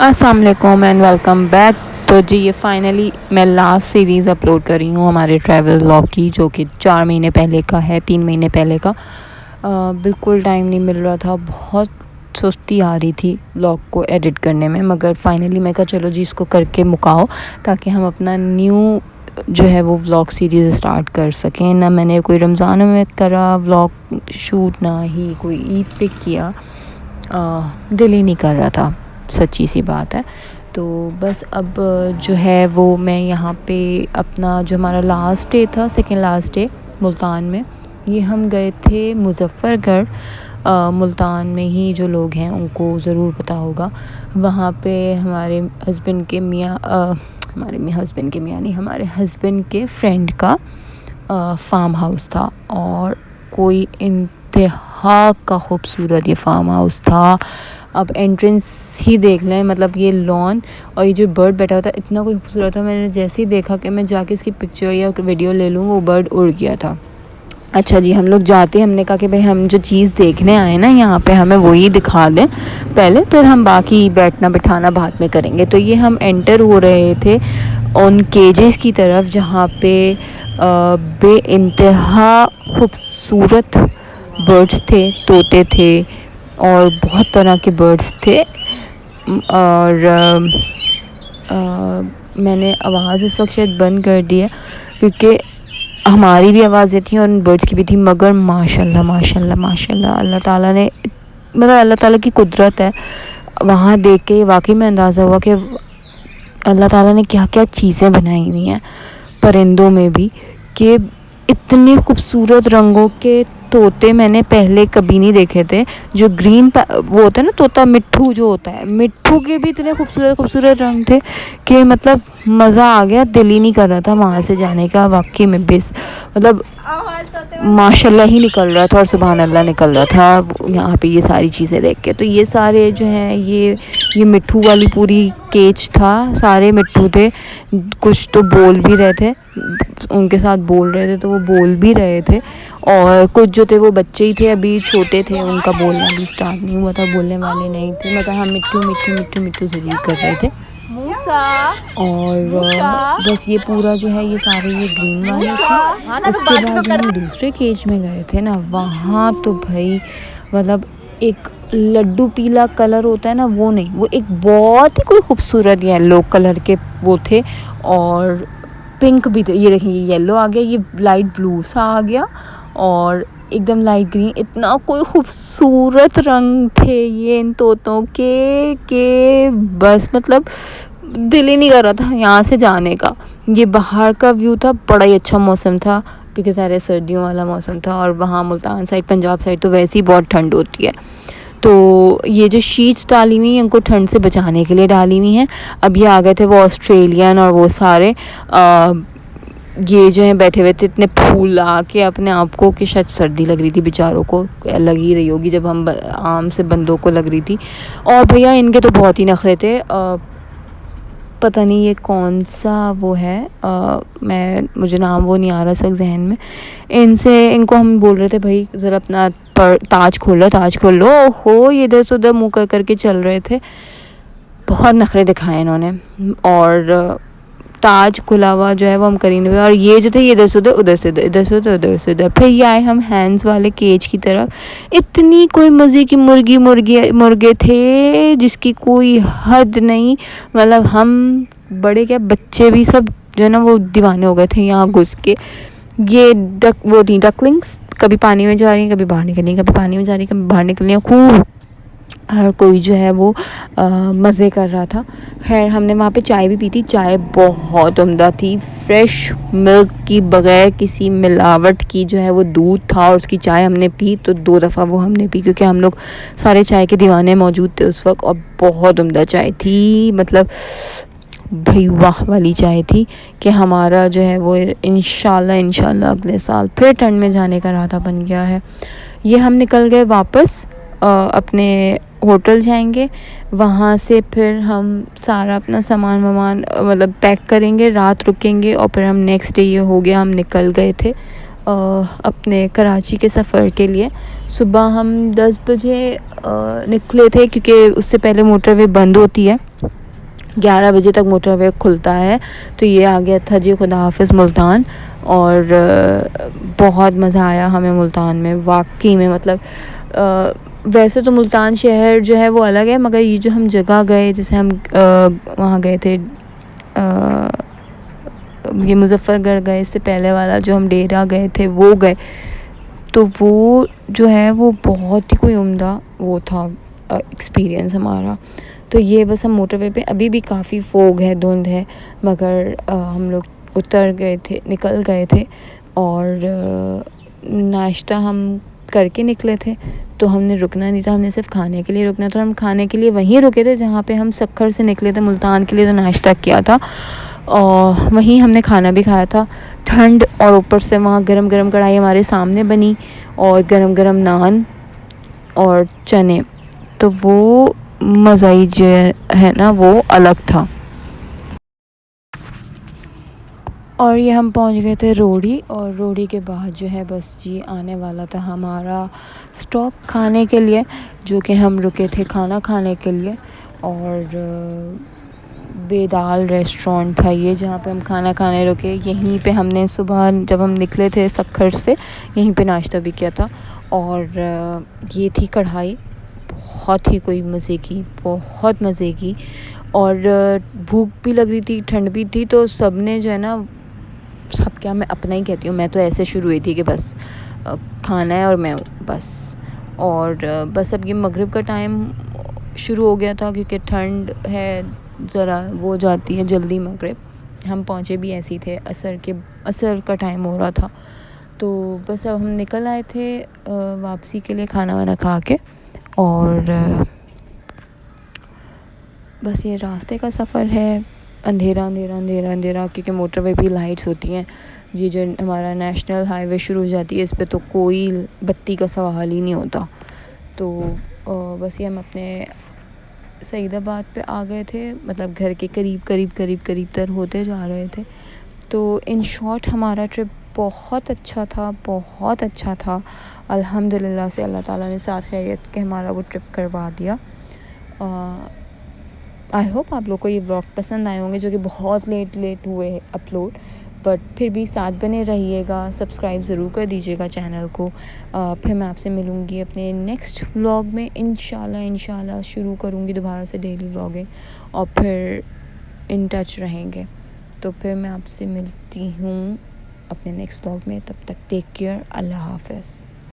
السلام علیکم and welcome back. تو جی یہ فائنلی میں لاسٹ سیریز اپلوڈ کر رہی ہوں ہمارے ٹریول ولاگ کی، جو کہ 4 مہینے پہلے کا ہے، 3 مہینے پہلے کا. بالکل ٹائم نہیں مل رہا تھا، بہت سستی آ رہی تھی ولاگ کو ایڈٹ کرنے میں، مگر فائنلی میں کہا چلو جی اس کو کر کے مکاؤ تاکہ ہم اپنا نیو جو ہے وہ ولاگ سیریز اسٹارٹ کر سکیں. نہ میں نے کوئی رمضان میں کرا ولاگ شوٹ، نہ ہی کوئی عید پہ کیا، دل ہی نہیں کر رہا تھا، سچی سی بات ہے. تو بس اب جو ہے وہ میں یہاں پہ اپنا جو ہمارا لاسٹ ڈے تھا، سیکنڈ لاسٹ ڈے ملتان میں، یہ ہم گئے تھے مظفر گڑھ. ملتان میں ہی جو لوگ ہیں ان کو ضرور پتہ ہوگا، وہاں پہ ہمارے ہسبینڈ کے میاں ہمارے ہسبینڈ کے فرینڈ کا فارم ہاؤس تھا، اور کوئی انتہا کا خوبصورت یہ فارم ہاؤس تھا. اب انٹرنس ہی دیکھ لیں، مطلب یہ لان اور یہ جو برڈ بیٹھا ہوتا ہے اتنا کوئی خوبصورت تھا. میں نے جیسے ہی دیکھا کہ میں جا کے اس کی پکچر یا ویڈیو لے لوں، وہ برڈ اڑ گیا تھا. اچھا جی، ہم لوگ جاتے، ہم نے کہا کہ بھائی ہم جو چیز دیکھنے آئے نا یہاں پہ ہمیں وہی دکھا دیں پہلے، پھر ہم باقی بیٹھنا بٹھانا بعد میں کریں گے. تو یہ ہم انٹر ہو رہے تھے ان کیجز کی طرف، جہاں پہ بے انتہا خوبصورت برڈس تھے، طوطے تھے اور بہت طرح کے برڈس تھے. اور میں نے آواز اس وقت شاید بند کر دی ہے کیونکہ ہماری بھی آوازیں تھیں اور ان برڈس کی بھی تھی، مگر ماشاء اللہ ماشاء اللہ ماشاء اللہ اللہ تعالیٰ نے، مطلب اللہ تعالیٰ کی قدرت ہے. وہاں دیکھ کے واقعی میں اندازہ ہوا کہ اللہ تعالیٰ نے کیا کیا چیزیں بنائی ہوئی ہیں پرندوں میں بھی، کہ اتنے خوبصورت رنگوں کے طوطے میں نے پہلے کبھی نہیں دیکھے تھے. جو گرین وہ ہوتا ہے نا طوطا، مٹھو جو ہوتا ہے، مٹھو کے بھی اتنے خوبصورت خوبصورت رنگ تھے کہ مطلب مزہ آ گیا، دل ہی نہیں کر رہا تھا وہاں سے جانے کا. واقعی میں مطلب ماشاء اللہ ہی نکل رہا تھا اور سبحان اللہ نکل رہا تھا یہاں پہ یہ ساری چیزیں دیکھ کے. تو یہ سارے جو ہیں یہ مٹھو والی پوری کیج تھا، سارے مٹھو تھے. کچھ تو بول بھی رہے تھے، ان کے ساتھ بول رہے تھے تو وہ بول بھی رہے تھے، اور کچھ جو تھے وہ بچے ہی تھے، ابھی چھوٹے تھے، ان کا بولنا بھی اسٹارٹ نہیں ہوا تھا، بولنے والے نہیں تھے، مگر ہم مٹھو مٹھو مٹھو مٹھو ضرور کر رہے تھے. اور بس یہ پورا جو ہے یہ سارے یہ گرین والے تھے. اس کے بعد جو ہم دوسرے کیج میں گئے تھے نا، وہاں تو بھائی مطلب ایک لڈو پیلا کلر ہوتا ہے نا، وہ نہیں، وہ ایک بہت ہی کوئی خوبصورت یلو کلر کے وہ تھے، اور پنک بھی تھے. یہ دیکھیں یہ یلو آ گیا، یہ لائٹ بلو سا آ گیا، اور ایک دم لائٹ گرین. اتنا کوئی خوبصورت رنگ تھے یہ ان طوطوں کے کہ بس مطلب دل ہی نہیں کر رہا تھا یہاں سے جانے کا. یہ باہر کا ویو تھا، بڑا ہی اچھا موسم تھا کیونکہ سارے سردیوں والا موسم تھا، اور وہاں ملتان سائڈ پنجاب سائڈ تو ویسے ہی بہت ٹھنڈ ہوتی ہے. تو یہ جو شیٹس ڈالی ہوئی ہیں ان کو ٹھنڈ سے بچانے کے لیے ڈالی ہوئی ہیں. اب یہ آ گئے تھے وہ آسٹریلین اور وہ سارے یہ جو ہیں بیٹھے ہوئے تھے اتنے پھول آ کے اپنے آپ کو، کہ شاید سردی لگ رہی تھی بیچاروں کو، لگ ہی رہی ہوگی جب ہم عام سے بندوں کو لگ رہی تھی. اور بھیا ان کے تو بہت ہی نخرے تھے. پتہ نہیں یہ کون سا وہ ہے، مجھے نام وہ نہیں آ رہا اس وقت ذہن میں. ان کو ہم بول رہے تھے بھائی ذرا اپنا تاج کھول لو. ہو یہ ادھر سے ادھر منہ کر کے چل رہے تھے، بہت نخرے دکھائے انہوں نے. اور تاج کھلا ہوا جو ہے وہ ہم کر ہی نہیں ہوئے، اور یہ جو تھے یہ ادھر سے ادھر ادھر سے ادھر ادھر سے ادھر ادھر سے ادھر. پھر یہ آئے ہم ہینڈز والے کیج کی طرف. اتنی کوئی مزے کی مرغے تھے جس کی کوئی حد نہیں، مطلب ہم بڑے کیا بچے بھی سب جو ہے نا وہ دیوانے ہو گئے تھے یہاں گھس کے. یہ وہ تھی ڈکلنگس، کبھی پانی میں جا رہی ہیں کبھی باہر نکل رہی ہیں، کبھی پانی میں جا رہی ہیں کبھی باہر نکل رہی ہیں. خوب ہر کوئی جو ہے وہ مزے کر رہا تھا. خیر ہم نے وہاں پہ چائے بھی پی تھی. چائے بہت عمدہ تھی، فریش ملک کی، بغیر کسی ملاوٹ کی جو ہے وہ دودھ تھا، اور اس کی چائے ہم نے پی تو 2 دفعہ وہ ہم نے پی کیونکہ ہم لوگ سارے چائے کے دیوانے موجود تھے اس وقت. اور بہت عمدہ چائے تھی، مطلب بھائی واہ والی چائے تھی کہ ہمارا جو ہے وہ انشاءاللہ اگلے سال پھر ٹھنڈ میں جانے کا ارادہ بن گیا ہے. یہ ہم نکل گئے واپس اپنے ہوٹل جائیں گے، وہاں سے پھر ہم سارا اپنا سامان مطلب پیک کریں گے، رات رکیں گے، اور پھر ہم نیکسٹ ڈے یہ ہو گیا ہم نکل گئے تھے اپنے کراچی کے سفر کے لیے. صبح ہم 10 بجے نکلے تھے کیونکہ اس سے پہلے موٹر وے بند ہوتی ہے. 11 بجے تک موٹر وے کھلتا ہے. تو یہ آ گیا تھا جی خدا حافظ ملتان. اور بہت مزہ آیا ہمیں ملتان میں واقعی میں. مطلب ویسے تو ملتان شہر جو ہے وہ الگ ہے، مگر یہ جو ہم جگہ گئے، جیسے ہم وہاں گئے تھے یہ مظفر گڑھ گئے، اس سے پہلے والا جو ہم ڈیرا گئے تھے وہ گئے، تو وہ جو ہے وہ بہت ہی کوئی عمدہ وہ تھا ایکسپیرئنس ہمارا. تو یہ بس ہم موٹر وے پہ ابھی بھی کافی فوگ ہے، دھند ہے، مگر ہم لوگ اتر گئے تھے، نکل گئے تھے. اور ناشتہ ہم کر کے نکلے تھے، تو ہم نے رکنا نہیں تھا، ہم نے صرف کھانے کے لیے رکنا تھا. ہم کھانے کے لیے وہیں رکے تھے جہاں پہ ہم سکھر سے نکلے تھے ملتان کے لیے، تو ناشتہ کیا تھا اور وہیں ہم نے کھانا بھی کھایا تھا. ٹھنڈ اور اوپر سے وہاں گرم گرم کڑھائی ہمارے سامنے بنی اور گرم گرم نان اور چنے، تو وہ مزہ ہی جو ہے نا وہ الگ تھا. اور یہ ہم پہنچ گئے تھے روڑی، اور روڑی کے بعد جو ہے بس جی آنے والا تھا ہمارا اسٹاپ کھانے کے لیے، جو کہ ہم رکے تھے کھانا کھانے کے لیے. اور بیدال ریسٹورینٹ تھا یہ جہاں پہ ہم کھانا کھانے رکے. یہیں پہ ہم نے صبح جب ہم نکلے تھے سکھر سے یہیں پہ ناشتہ بھی کیا تھا. اور یہ تھی کڑھائی بہت ہی کوئی مزے کی، بہت مزے کی. اور بھوک بھی لگ رہی تھی، ٹھنڈ بھی تھی، تو سب نے جو ہے نا، سب کیا میں اپنا ہی کہتی ہوں، میں تو ایسے شروع ہوئی تھی کہ بس کھانا ہے اور میں بس. اور بس اب یہ مغرب کا ٹائم شروع ہو گیا تھا کیونکہ ٹھنڈ ہے ذرا وہ جاتی ہے جلدی مغرب. ہم پہنچے بھی ایسے ہی تھے، عصر کا ٹائم ہو رہا تھا. تو بس اب ہم نکل آئے تھے واپسی کے لیے کھانا وانا کھا کے. اور بس یہ راستے کا سفر ہے، اندھیرا اندھیرا اندھیرا اندھیرا، کیونکہ موٹر وے بھی لائٹس ہوتی ہیں. یہ جو ہمارا نیشنل ہائی وے شروع ہو جاتی ہے اس پہ تو کوئی بتی کا سوال ہی نہیں ہوتا. تو بس یہ ہم اپنے سعید آباد پہ آ گئے تھے، مطلب گھر کے قریب قریب قریب قریب تر ہوتے جا رہے تھے. تو ان شارٹ ہمارا ٹرپ بہت اچھا تھا، بہت اچھا تھا. الحمد للہ سے اللہ تعالیٰ نے ساتھ خیریت کے ہمارا وہ ٹرپ کروا دیا. آئی ہوپ آپ لوگ کو یہ ولاگ پسند آئے ہوں گے، جو کہ بہت لیٹ ہوئے اپلوڈ، بٹ پھر بھی ساتھ بنے رہیے گا، سبسکرائب ضرور کر دیجیے گا چینل کو. پھر میں آپ سے ملوں گی اپنے نیکسٹ ولاگ میں انشاءاللہ شروع کروں گی دوبارہ سے ڈیلی ولاگنگ، اور پھر ان ٹچ رہیں گے. تو پھر میں آپ سے ملتی ہوں اپنے نیکسٹ ولاگ میں. تب تک ٹیک کیئر، اللہ حافظ.